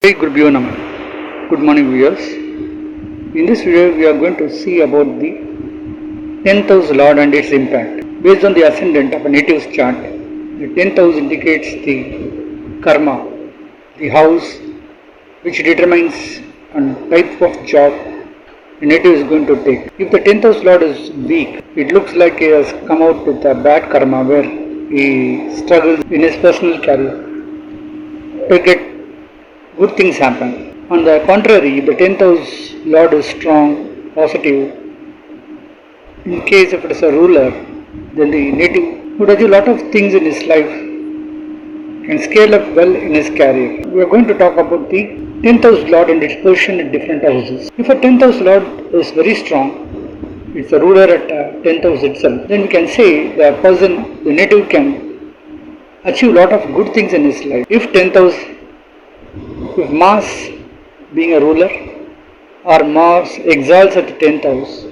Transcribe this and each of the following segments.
Hey Gurubhyo Namah. Good morning viewers. In this video we are going to see about the 10th house lord and its impact. Based on the ascendant of a native's chart, the 10th house indicates the karma, the house which determines a type of job the native is going to take. If the 10th house lord is weak, it looks like he has come out with a bad karma where he struggles in his personal career to get good things happen. On the contrary, if the 10th house lord is strong, positive, in case if it is a ruler, then the native would achieve a lot of things in his life and scale up well in his career. We are going to talk about the 10th house lord and its position in different houses. If a 10th house lord is very strong, it's a ruler at 10th house itself, then we can say the person, the native can achieve a lot of good things in his life. If 10th house, if Mars being a ruler or Mars exalts at the 10th house,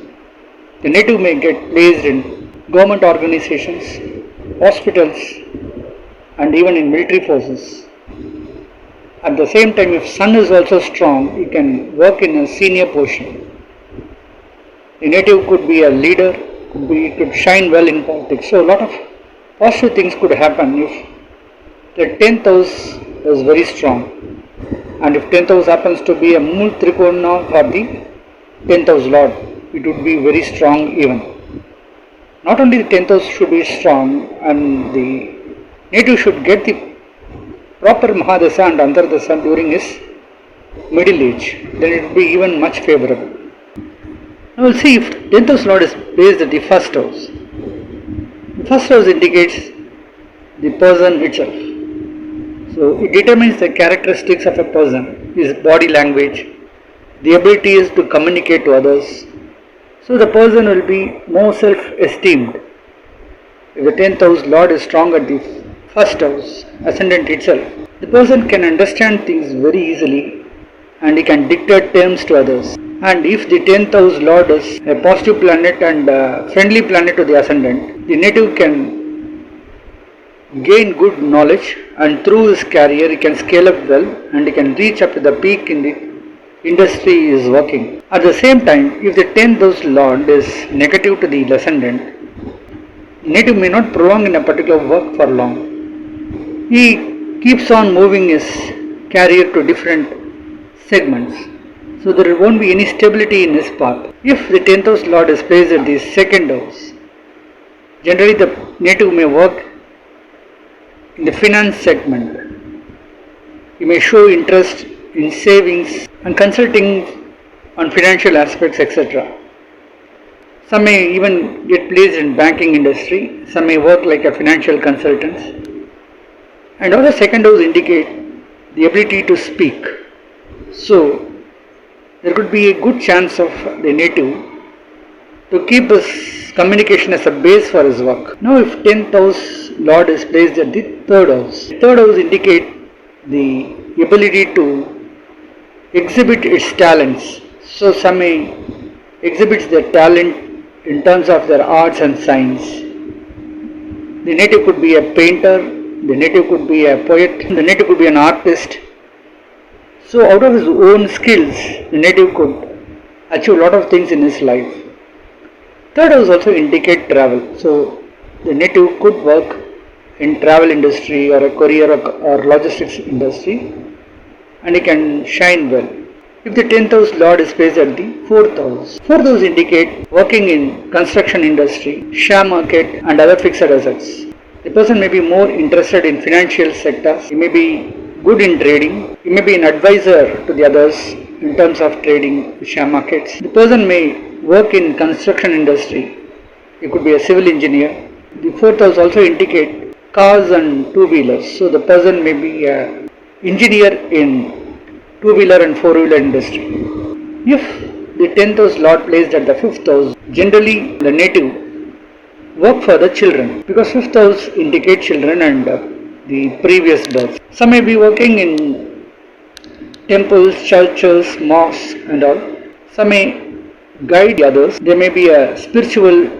the native may get placed in government organizations, hospitals and even in military forces. At the same time, if Sun is also strong, he can work in a senior position. The native could be a leader, could shine well in politics. So a lot of positive things could happen if the 10th house is very strong. And if 10th house happens to be a Mool Trikona for the 10th house lord, it would be very strong even. Not only the 10th house should be strong, and the native should get the proper Mahadasa and Antardasa during his middle age, then it would be even much favorable. Now we'll see if 10th house lord is placed at the first house. The first house indicates the person itself. So it determines the characteristics of a person, his body language, the ability is to communicate to others. So the person will be more self-esteemed. If the 10th house lord is strong at the first house, ascendant itself, the person can understand things very easily and he can dictate terms to others. And if the 10th house lord is a positive planet and a friendly planet to the ascendant, the native can gain good knowledge and through his career he can scale up well and he can reach up to the peak in the industry he is working. At the same time, if the 10th house lord is negative to the ascendant, the native may not prolong in a particular work for long. He keeps on moving his career to different segments. So there won't be any stability in his path. If the 10th house lord is placed at the second house, generally the native may work in the finance segment. He may show interest in savings and consulting on financial aspects, etc. Some may even get placed in banking industry, some may work like a financial consultants. And all the second house indicate the ability to speak. So there could be a good chance of the native to keep his communication as a base for his work. Now if 10th house lord is placed at the third house, third house indicate the ability to exhibit its talents. So some may exhibit their talent in terms of their arts and science. The native could be a painter, the native could be a poet, the native could be an artist. So out of his own skills, the native could achieve a lot of things in his life. Third house also indicate travel. So the native could work in travel industry or a courier or logistics industry and he can shine well. If the 10th house lord is placed at the fourth house, fourth house indicate working in construction industry, share market and other fixed assets. The person may be more interested in financial sectors, he may be good in trading, he may be an advisor to the others in terms of trading share markets. The person may work in construction industry, he could be a civil engineer. The fourth house also indicate cars and two-wheelers, so the person may be an engineer in two-wheeler and four-wheeler industry. If the 10th house lord placed at the fifth house, generally the native work for the children, because fifth house indicate children and the previous births. Some may be working in temples, churches, mosques and all. Some may guide the others. They may be a spiritual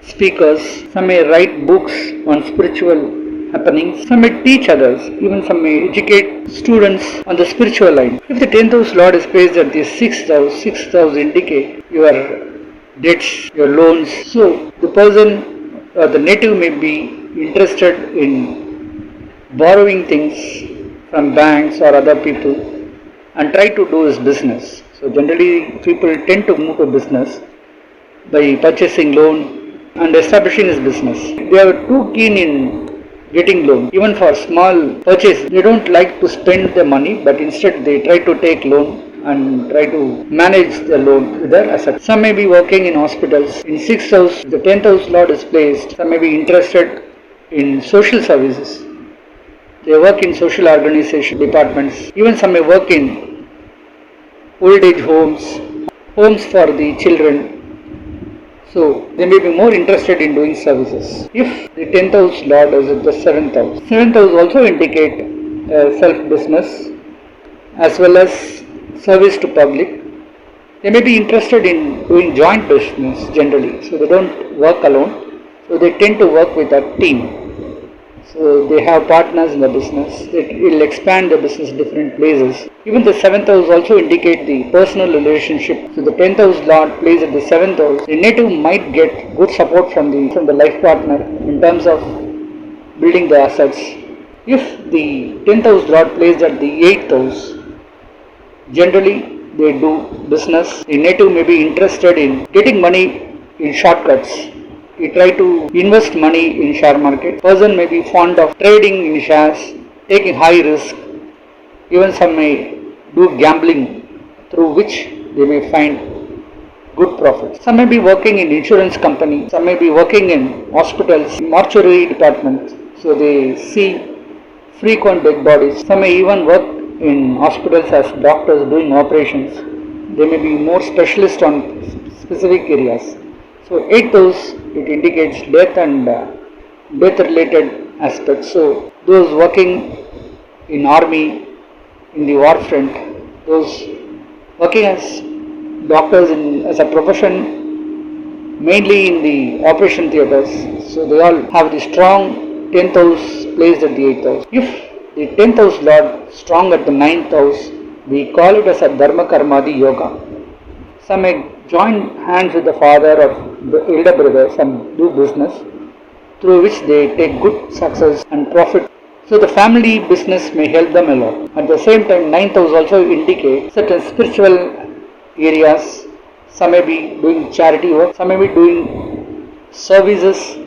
speakers. Some may write books on spiritual happenings. Some may teach others, even some may educate students on the spiritual line. If the 10th house Lord is placed at the 6th house indicate your debts, your loans. So the person or the native may be interested in borrowing things from banks or other people and try to do his business. So generally people tend to move to business by purchasing loan and establishing his business. They are too keen in getting loan. Even for small purchase, they don't like to spend the money, but instead they try to take loan and try to manage the loan with their assets. Some may be working in hospitals. In 6th house, the 10th house Lord is placed. Some may be interested in social services. They work in social organization departments. Even some may work in old age homes, homes for the children. So they may be more interested in doing services. If the 10th house Lord is at the 7th house. 7th house also indicate self-business as well as service to public. They may be interested in doing joint business generally. So they don't work alone. So they tend to work with a team. So they have partners in the business. It will expand the business in different places. Even the 7th house also indicate the personal relationship. So the 10th house Lord placed at the 7th house. The native might get good support from the life partner in terms of building the assets. If the 10th house Lord placed at the 8th house, generally they do business. The native may be interested in getting money in shortcuts. We try to invest money in share market. Person may be fond of trading in shares, taking high risk. Even some may do gambling, through which they may find good profits. Some may be working in insurance company. Some may be working in hospitals, mortuary departments. So they see frequent dead bodies. Some may even work in hospitals as doctors doing operations. They may be more specialist on specific areas. So 8th house, it indicates death and death related aspects. So those working in army, in the war front, those working as doctors as a profession, mainly in the operation theatres. So they all have the strong 10th house placed at the 8th house. If the 10th house Lord strong at the 9th house, we call it as a Dharma Karmadi Yoga. Some may join hands with the father or the elder brothers and do business, through which they take good success and profit. So the family business may help them a lot. At the same time, 9th house also indicates certain spiritual areas. Some may be doing charity work, some may be doing services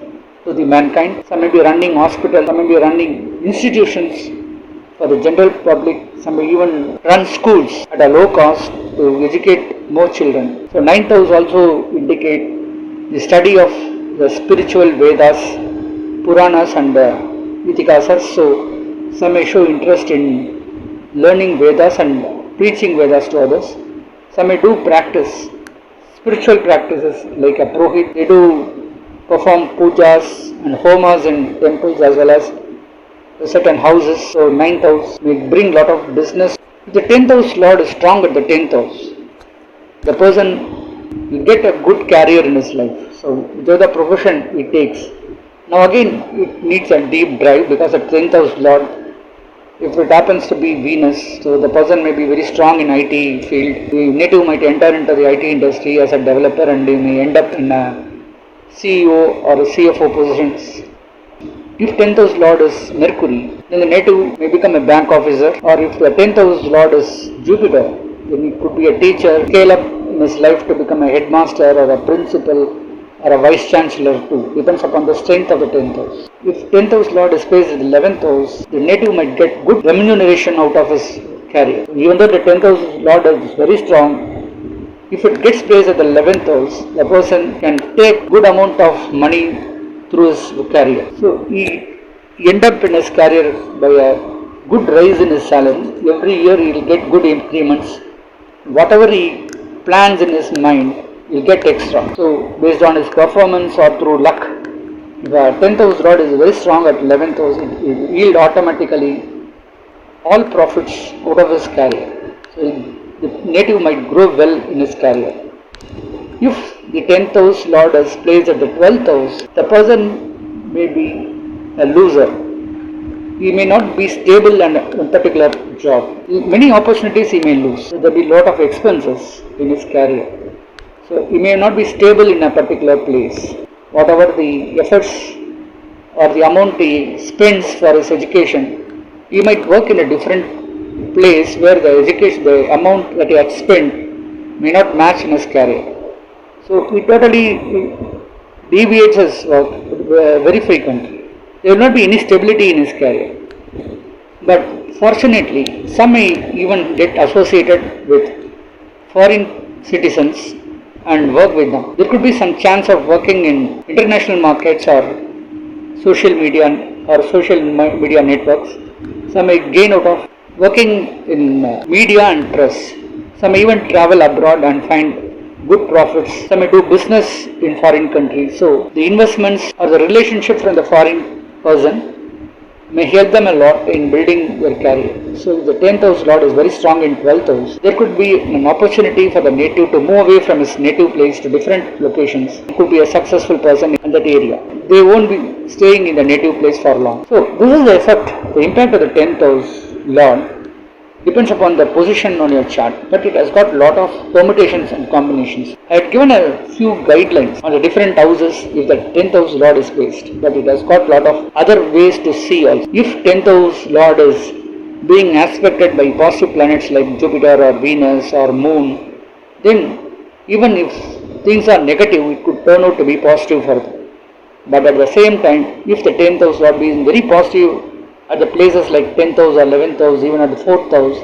to the mankind, some may be running hospitals, some may be running institutions for the general public, some may even run schools at a low cost to educate more children. So 9th house also indicate the study of the spiritual Vedas, Puranas and Ithikasas. So some may show interest in learning Vedas and preaching Vedas to others. Some may do practice, spiritual practices like a Purohit. They do perform pujas and homas in temples as well as certain houses. So 9th house may bring lot of business. If the 10th house Lord is strong at the 10th house, the person will get a good career in his life. So whichever the profession he takes. Now again it needs a deep drive, because at 10th house Lord, if it happens to be Venus, so the person may be very strong in IT field. The native might enter into the IT industry as a developer and they may end up in a CEO or a CFO positions. If 10th house Lord is Mercury, then the native may become a bank officer, or if the 10th house Lord is Jupiter, then he could be a teacher, scale up in his life to become a headmaster or a principal or a vice chancellor too. Depends upon the strength of the 10th house. If 10th house Lord is placed in the 11th house, the native might get good remuneration out of his career. Even though the 10th house Lord is very strong, if it gets placed at the 11th house, the person can take good amount of money through his career. So he end up in his career by a good rise in his salary. Every year he will get good increments. Whatever he plans in his mind, he will get extra. So based on his performance or through luck, if a 10th house Lord is very strong at 11th house, it will yield automatically all profits out of his career. So the native might grow well in his career. If the 10th house Lord is placed at the 12th house, the person may be a loser. he may not be stable in a particular job. Many opportunities he may lose. So there will be a lot of expenses in his career. So he may not be stable in a particular place. Whatever the efforts or the amount he spends for his education, he might work in a different place where the amount that he had spent may not match in his career. So he totally deviates his work very frequently. There will not be any stability in his career. But fortunately, some may even get associated with foreign citizens and work with them. There could be some chance of working in international markets or social media networks. Some may gain out of working in media and press. Some may even travel abroad and find good profits. Some may do business in foreign countries. So the investments or the relationship from the foreign person may help them a lot in building their career. So if the 10th house lord is very strong in 12th house, there could be an opportunity for the native to move away from his native place to different locations. He could be a successful person in that area. They won't be staying in the native place for long. So this is the effect, the impact of the 10th house lord depends upon the position on your chart, but it has got a lot of permutations and combinations. I had given a few guidelines on the different houses if the 10th house lord is placed, but it has got a lot of other ways to see also. If 10th house lord is being aspected by positive planets like Jupiter or Venus or Moon, then even if things are negative, it could turn out to be positive for them. But at the same time, if the 10th house lord is very positive at the places like 10th house or 11th house, even at the 4th house,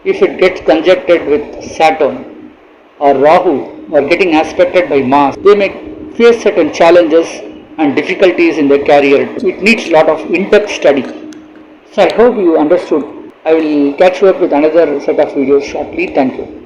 if it gets conjuncted with Saturn or Rahu or getting aspected by Mars, they may face certain challenges and difficulties in their career. It needs a lot of in-depth study. So I hope you understood. I will catch you up with another set of videos shortly. Thank you.